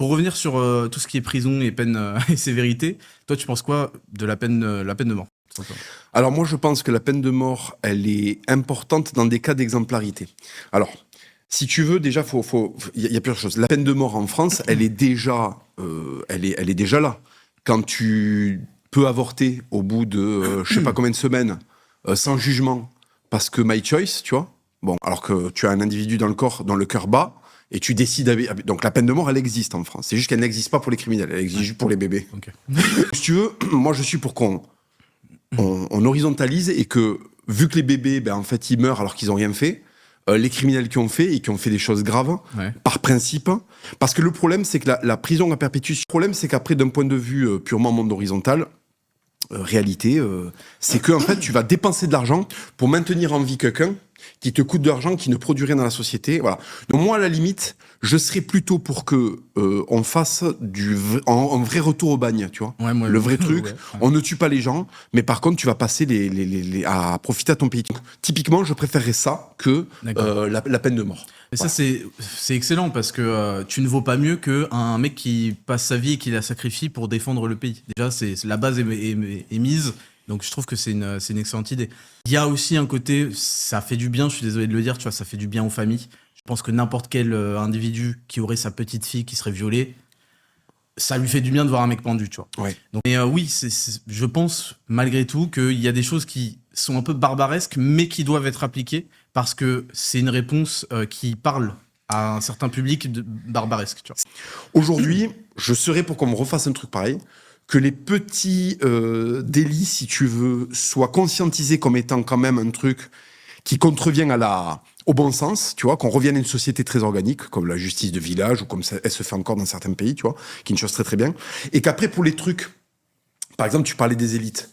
Pour revenir sur tout ce qui est prison et peine et sévérité, toi, tu penses quoi de la peine de mort? Tout simplement. Alors moi, je pense que la peine de mort, elle est importante dans des cas d'exemplarité. Alors, si tu veux, déjà, il y a plusieurs choses. La peine de mort en France, elle est déjà là. Quand tu peux avorter au bout de, je sais pas combien de semaines, sans jugement, parce que my choice, tu vois. Bon, alors que tu as un individu dans le corps, dont le cœur bat, et tu décides. Donc la peine de mort, elle existe en France. C'est juste qu'elle n'existe pas pour les criminels, elle existe juste pour les bébés. Ok. Si tu veux, moi je suis pour qu'on horizontalise et que, vu que les bébés, ben, en fait, ils meurent alors qu'ils n'ont rien fait, les criminels qui ont fait et qui ont fait des choses graves, Ouais. par principe, parce que le problème, c'est que la prison à perpétuité, le problème, c'est qu'après, d'un point de vue purement monde horizontal, réalité, c'est que en fait, tu vas dépenser de l'argent pour maintenir en vie quelqu'un qui te coûte de l'argent, qui ne produit rien dans la société. Voilà. Donc moi, à la limite, je serais plutôt pour que on fasse un vrai retour au bagne, tu vois. Ouais, moi, Le vrai truc, ouais. on ne tue pas les gens, mais par contre, tu vas passer à profiter à ton pays. Typiquement, je préférerais ça que D'accord. la peine de mort. Et ça, c'est excellent parce que tu ne vaux pas mieux qu'un mec qui passe sa vie et qui la sacrifie pour défendre le pays. Déjà, la base est mise, donc je trouve que c'est une excellente idée. Il y a aussi un côté, ça fait du bien, je suis désolé de le dire, tu vois, ça fait du bien aux familles. Je pense que n'importe quel individu qui aurait sa petite fille qui serait violée, ça lui fait du bien de voir un mec pendu, tu vois. Ouais. Donc, mais oui, je pense malgré tout qu'il y a des choses qui sont un peu barbaresques, mais qui doivent être appliquées parce que c'est une réponse qui parle à un certain public barbaresque, tu vois. Aujourd'hui, je serais pour qu'on me refasse un truc pareil, que les petits délits, si tu veux, soient conscientisés comme étant quand même un truc qui contrevient au bon sens, tu vois, qu'on revienne à une société très organique, comme la justice de village, ou comme elle se fait encore dans certains pays, tu vois, qui est une chose très très bien. Et qu'après, pour les trucs, par exemple, tu parlais des élites.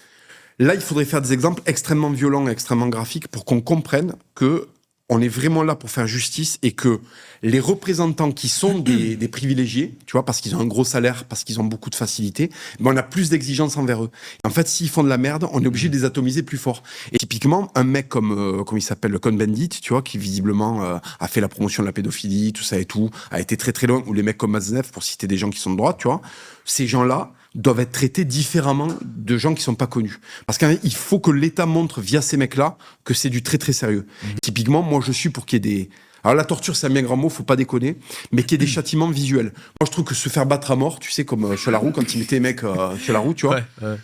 Là, il faudrait faire des exemples extrêmement violents, extrêmement graphiques, pour qu'on comprenne que on est vraiment là pour faire justice et que les représentants qui sont des privilégiés, tu vois, parce qu'ils ont un gros salaire, parce qu'ils ont beaucoup de facilité, ben on a plus d'exigences envers eux. Et en fait, s'ils font de la merde, on est obligé de les atomiser plus fort. Et typiquement, un mec comme il s'appelle, le Cohn-Bendit, tu vois, qui visiblement a fait la promotion de la pédophilie, tout ça et tout, a été très très loin, ou les mecs comme Maznev, pour citer des gens qui sont de droite, tu vois, ces gens-là doivent être traités différemment de gens qui sont pas connus. Parce qu'il faut que l'État montre via ces mecs-là que c'est du très très sérieux. Typiquement, moi je suis pour qu'il y ait des... Alors la torture c'est un bien grand mot, faut pas déconner, mais qu'il y ait des châtiments visuels. Moi je trouve que se faire battre à mort, tu sais, comme chez la roue, quand ils mettaient les mecs chez la roue, tu vois,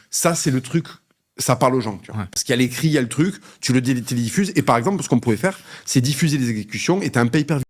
ça c'est le truc, ça parle aux gens, tu vois. Ouais. Parce qu'il y a l'écrit, il y a le truc, tu le télédiffuses, et par exemple, ce qu'on pouvait faire, c'est diffuser les exécutions, et t'as un pay-per-view.